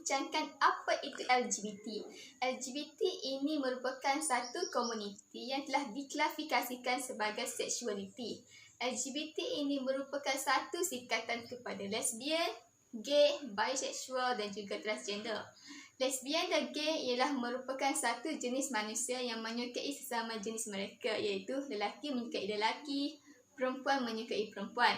membincangkan apa itu LGBT. LGBT ini merupakan satu komuniti yang telah diklasifikasikan sebagai seksualiti. LGBT ini merupakan satu singkatan kepada lesbian, gay, bisexual dan juga transgender. Lesbian dan gay ialah merupakan satu jenis manusia yang menyukai sesama jenis mereka, iaitu lelaki menyukai lelaki, perempuan menyukai perempuan.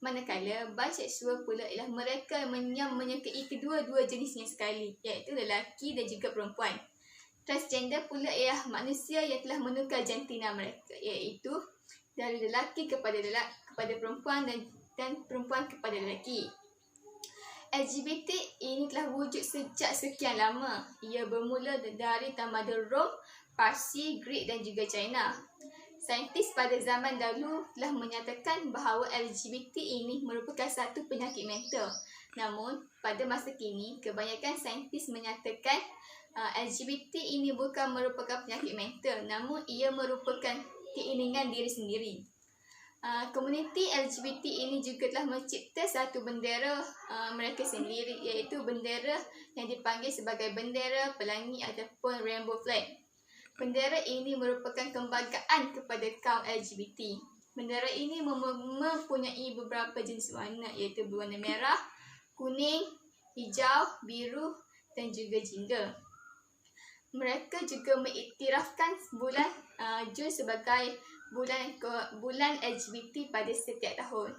Manakala bisexual pula ialah mereka yang menyukai kedua-dua jenisnya sekali, iaitu lelaki dan juga perempuan. Transgender pula ialah manusia yang telah menukar jantina mereka, iaitu dari lelaki kepada perempuan dan perempuan kepada lelaki. LGBT ini telah wujud sejak sekian lama. Ia bermula dari tamadun Rom, Parsi, Greek dan juga China. Saintis pada zaman dahulu telah menyatakan bahawa LGBT ini merupakan satu penyakit mental. Namun, pada masa kini, kebanyakan saintis menyatakan LGBT ini bukan merupakan penyakit mental, namun ia merupakan keinginan diri sendiri. Komuniti LGBT ini juga telah mencipta satu bendera mereka sendiri, iaitu bendera yang dipanggil sebagai bendera pelangi ataupun rainbow flag. Bendera ini merupakan kebanggaan kepada kaum LGBT. Bendera ini mempunyai beberapa jenis warna, iaitu berwarna merah, kuning, hijau, biru dan juga jingga. Mereka juga mengiktirafkan bulan Jun sebagai bulan LGBT pada setiap tahun.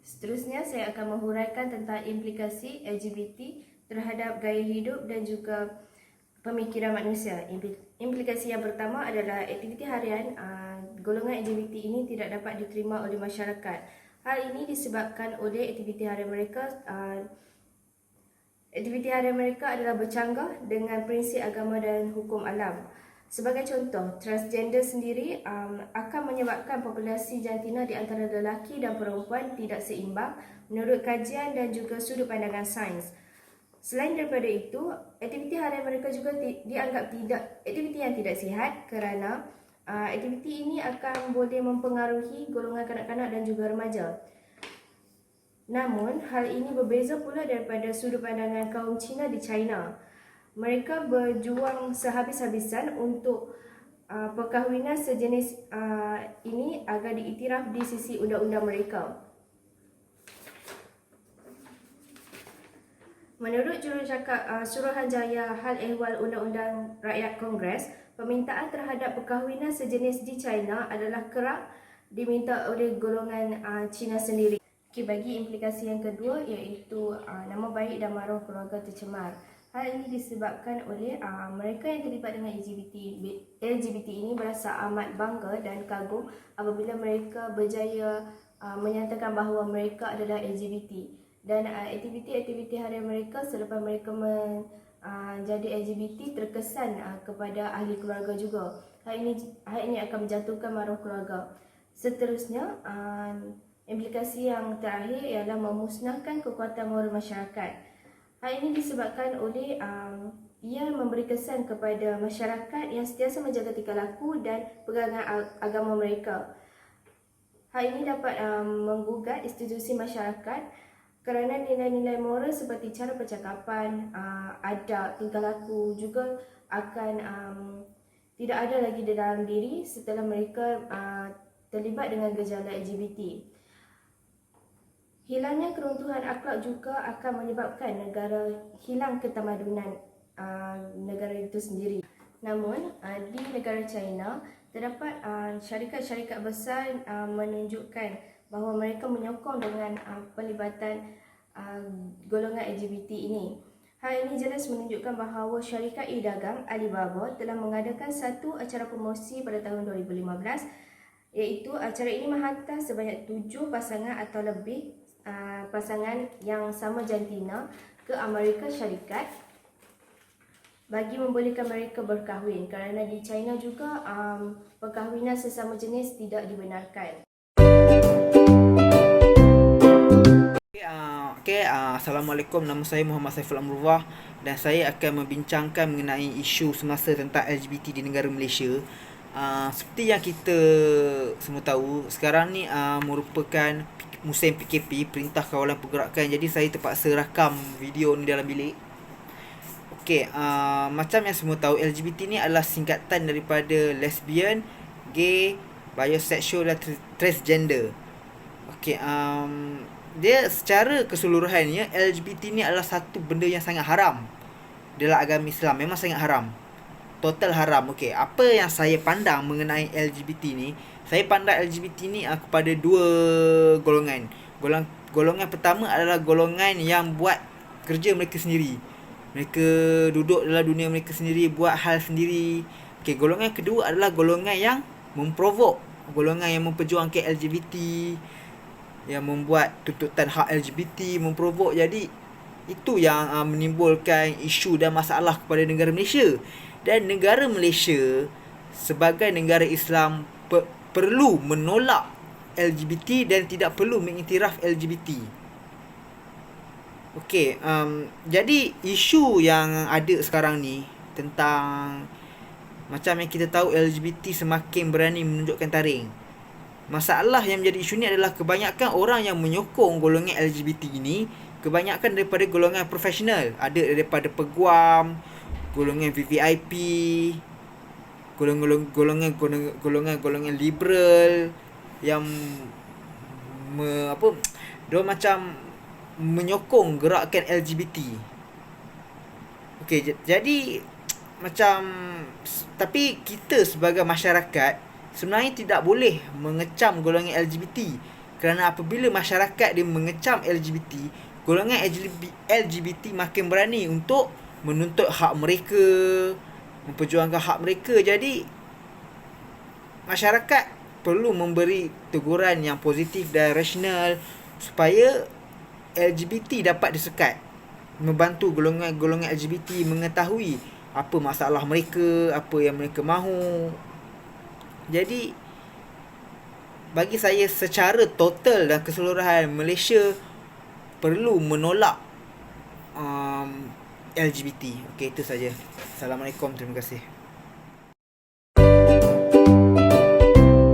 Seterusnya, saya akan menghuraikan tentang implikasi LGBT terhadap gaya hidup dan juga pemikiran manusia. Implikasi yang pertama adalah aktiviti harian golongan LGBT ini tidak dapat diterima oleh masyarakat. Hal ini disebabkan oleh aktiviti harian mereka. Aktiviti harian mereka adalah bercanggah dengan prinsip agama dan hukum alam. Sebagai contoh, transgender sendiri akan menyebabkan populasi jantina di antara lelaki dan perempuan tidak seimbang menurut kajian dan juga sudut pandangan sains. Selain daripada itu, aktiviti harian mereka juga dianggap aktiviti yang tidak sihat kerana aktiviti ini akan boleh mempengaruhi golongan kanak-kanak dan juga remaja. Namun, hal ini berbeza pula daripada sudut pandangan kaum Cina di China. Mereka berjuang sehabis-habisan untuk perkahwinan sejenis ini agar diiktiraf di sisi undang-undang mereka. Menurut jurucakap Suruhanjaya Hal Ehwal Undang-Undang Rakyat Kongres, permintaan terhadap perkahwinan sejenis di China adalah kerap diminta oleh golongan Cina sendiri. Bagi implikasi yang kedua, iaitu nama baik dan maruah keluarga tercemar. Hal ini disebabkan oleh mereka yang terlibat dengan LGBT ini berasa amat bangga dan kagum apabila mereka berjaya menyatakan bahawa mereka adalah LGBT. Dan aktiviti-aktiviti harian mereka selepas mereka menjadi LGBT terkesan kepada ahli keluarga juga. Hal ini akan menjatuhkan maruah keluarga. Seterusnya, implikasi yang terakhir ialah memusnahkan kekuatan moral masyarakat. Hal ini disebabkan oleh ia memberi kesan kepada masyarakat yang sentiasa menjaga tingkah laku dan pegangan agama mereka. Hal ini dapat menggugat institusi masyarakat kerana nilai-nilai moral seperti cara percakapan, adab, tingkah laku juga akan tidak ada lagi di dalam diri setelah mereka terlibat dengan gejala LGBT. Hilangnya keruntuhan akhlak juga akan menyebabkan negara hilang ketamadunan negara itu sendiri. Namun, di negara China, terdapat syarikat-syarikat besar menunjukkan bahawa mereka menyokong dengan pelibatan golongan LGBT ini. Hal ini jelas menunjukkan bahawa syarikat e-dagang Alibaba telah mengadakan satu acara promosi pada tahun 2015, iaitu acara ini menghantar sebanyak 7 pasangan atau lebih pasangan yang sama jantina ke Amerika Syarikat bagi membolehkan mereka berkahwin, kerana di China juga perkahwinan sesama jenis tidak dibenarkan. Assalamualaikum, nama saya Muhammad Saiful Amrullah dan saya akan membincangkan mengenai isu semasa tentang LGBT di negara Malaysia. Seperti yang kita semua tahu, sekarang ni merupakan musim PKP, Perintah Kawalan Pergerakan. Jadi saya terpaksa rakam video ni dalam bilik. Okey, macam yang semua tahu, LGBT ni adalah singkatan daripada lesbian, gay, bisexual dan transgender. Okey, dia secara keseluruhannya LGBT ni adalah satu benda yang sangat haram dalam agama Islam. Memang sangat haram. Total haram. Okey, apa yang saya pandang mengenai LGBT ni, saya pandang LGBT ni kepada dua golongan. Golongan pertama adalah golongan yang buat kerja mereka sendiri. Mereka duduk dalam dunia mereka sendiri, buat hal sendiri. Okey, golongan kedua adalah golongan yang memprovok, golongan yang memperjuangkan LGBT, yang membuat tuntutan hak LGBT, memprovok. Jadi itu yang menimbulkan isu dan masalah kepada negara Malaysia. Dan negara Malaysia sebagai negara Islam perlu menolak LGBT dan tidak perlu mengiktiraf LGBT. Okey, jadi isu yang ada sekarang ni tentang, macam yang kita tahu, LGBT semakin berani menunjukkan taring. Masalah yang menjadi isu ni adalah kebanyakan orang yang menyokong golongan LGBT ini kebanyakan daripada golongan profesional. Ada daripada peguam, golongan VVIP, golongan liberal yang dia macam menyokong gerakan LGBT. Okey, jadi macam, tapi kita sebagai masyarakat sebenarnya tidak boleh mengecam golongan LGBT, kerana apabila masyarakat dia mengecam LGBT, golongan LGBT makin berani untuk menuntut hak mereka, memperjuangkan hak mereka. Jadi masyarakat perlu memberi teguran yang positif dan rasional supaya LGBT dapat disekat, membantu golongan LGBT mengetahui apa masalah mereka, apa yang mereka mahu. Jadi bagi saya secara total dan keseluruhan, Malaysia perlu menolak LGBT. Okey, itu saja. Assalamualaikum, terima kasih.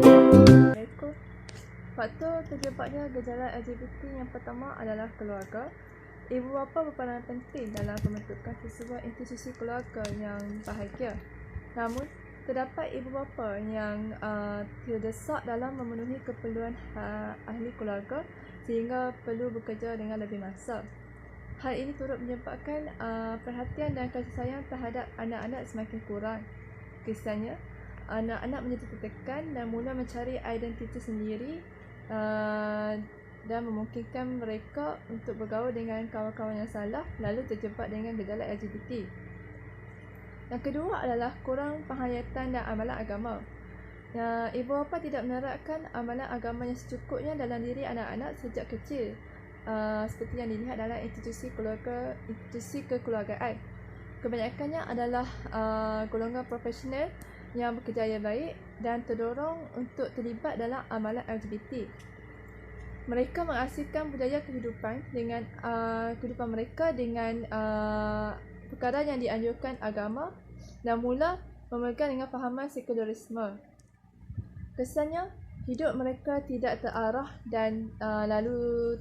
Assalamualaikum. Faktor terjebaknya gejala LGBT yang pertama adalah keluarga. Ibu bapa berperanan penting dalam pembentukan sebuah institusi keluarga yang bahagia. Namun, terdapat ibu bapa yang terdesak dalam memenuhi keperluan ahli keluarga sehingga perlu bekerja dengan lebih masa. Hal ini turut menyebabkan perhatian dan kasih sayang terhadap anak-anak semakin kurang. Kesannya, anak-anak menjadi tertekan dan mula mencari identiti sendiri dan memungkinkan mereka untuk bergaul dengan kawan-kawan yang salah lalu terjebak dengan gejala LGBT. Yang kedua adalah kurang penghayatan dan amalan agama. Ibu bapa tidak menerapkan amalan agama yang secukupnya dalam diri anak-anak sejak kecil. Seperti yang dilihat dalam institusi kekeluargaan. Kebanyakannya adalah golongan profesional yang berkejaya baik dan terdorong untuk terlibat dalam amalan LGBT. Mereka mengasihkan budaya kehidupan dengan kehidupan mereka dengan perkara yang dianjurkan agama dan mula memegang dengan fahaman sekularisme. Kesannya, hidup mereka tidak terarah dan lalu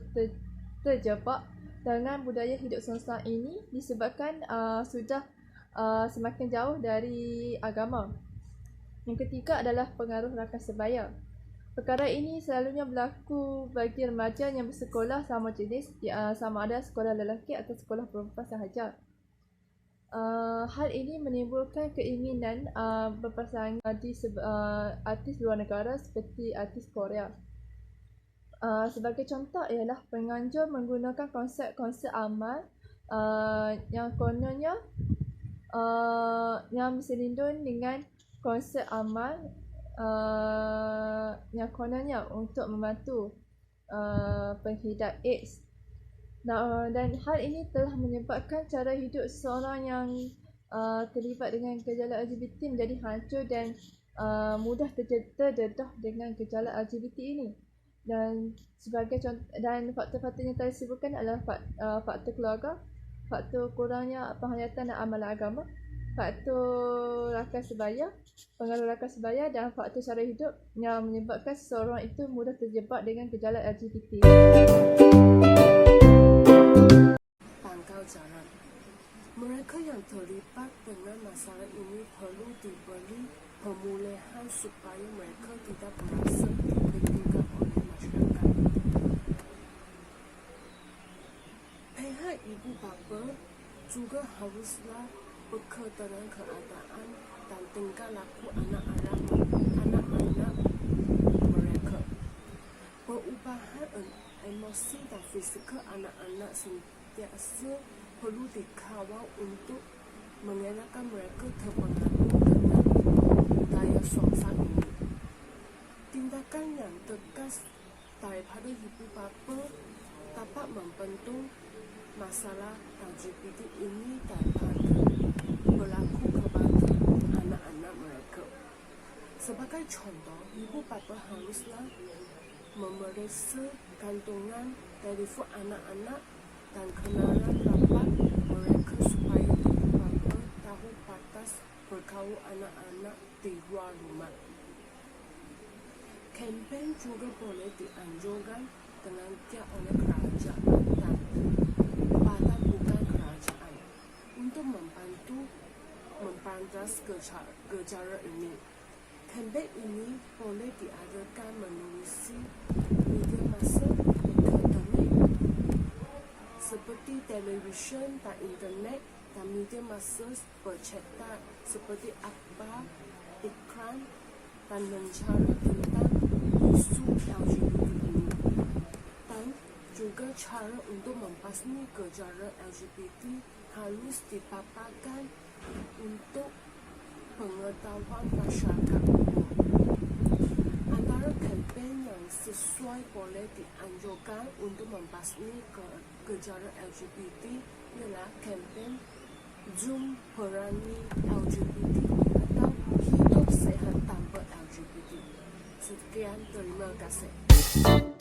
terjebak dengan budaya hidup semasa ini disebabkan sudah semakin jauh dari agama. Yang ketiga adalah pengaruh rakan sebaya. Perkara ini selalunya berlaku bagi remaja yang bersekolah sama jenis, sama ada sekolah lelaki atau sekolah perempuan sahaja. Hal ini menimbulkan keinginan berpasangan di artis luar negara seperti artis Korea. Sebagai contoh ialah penganjur menggunakan konsep-konsep amal yang kononnya yang berselindung dengan konsep amal yang kononnya untuk membantu penghidap AIDS. Dan hal ini telah menyebabkan cara hidup seseorang yang terlibat dengan gejala LGBT menjadi hancur dan mudah terdedah dengan gejala LGBT ini. Dan sebagai contoh, dan faktor-faktor yang tadi disebutkan adalah faktor keluarga, faktor kurangnya penghayatan dan amalan agama, faktor rakan sebaya, pengaruh rakan sebaya dan faktor cara hidup yang menyebabkan seseorang itu mudah terjebak dengan gejala LGBT. Pangkal jalan. Mereka yang terlibat dengan masalah ini perlu diberi pemulihan supaya mereka tidak merasa dipentingkan oleh masyarakat. Pihak ibu bapa juga haruslah peka dengan keadaan dan tingkah laku anak-anak mereka. Perubahan emosi dan fizikal anak-anak sentiasa perlu dikawal untuk mengelakkan mereka terpengaruh dengan budaya swasta ini. Tindakan yang tegas daripada ibu bapa dapat membantu masalah LGBT ini dapat berlaku kepada anak-anak mereka. Sebagai contoh, ibu bapa haruslah memeriksa kantongan telefon anak-anak dan kenalan rapat mereka supaya ibu bapa tahu batas berkawan anak-anak di luar rumah. Kempen juga boleh dianjurkan dengan giat oleh kerajaan dan badan bukan kerajaan untuk membantu memberantas gejala ini. Kempen ini boleh diadakan menerusi media massa akademik seperti televisyen dan internet dan media massa bercetak seperti akhbar, iklan dan mencara tentang isu LGBT ini. Dan juga cara untuk membasmi gejala LGBT harus dipaparkan untuk pengetahuan masyarakat umum. Antara kempen yang sesuai boleh dianjurkan untuk membasmi gejala LGBT ialah kempen Zoom Perangi LGBT atau Hidup Sehat Tanpa LGBT. Sekian, terima kasih.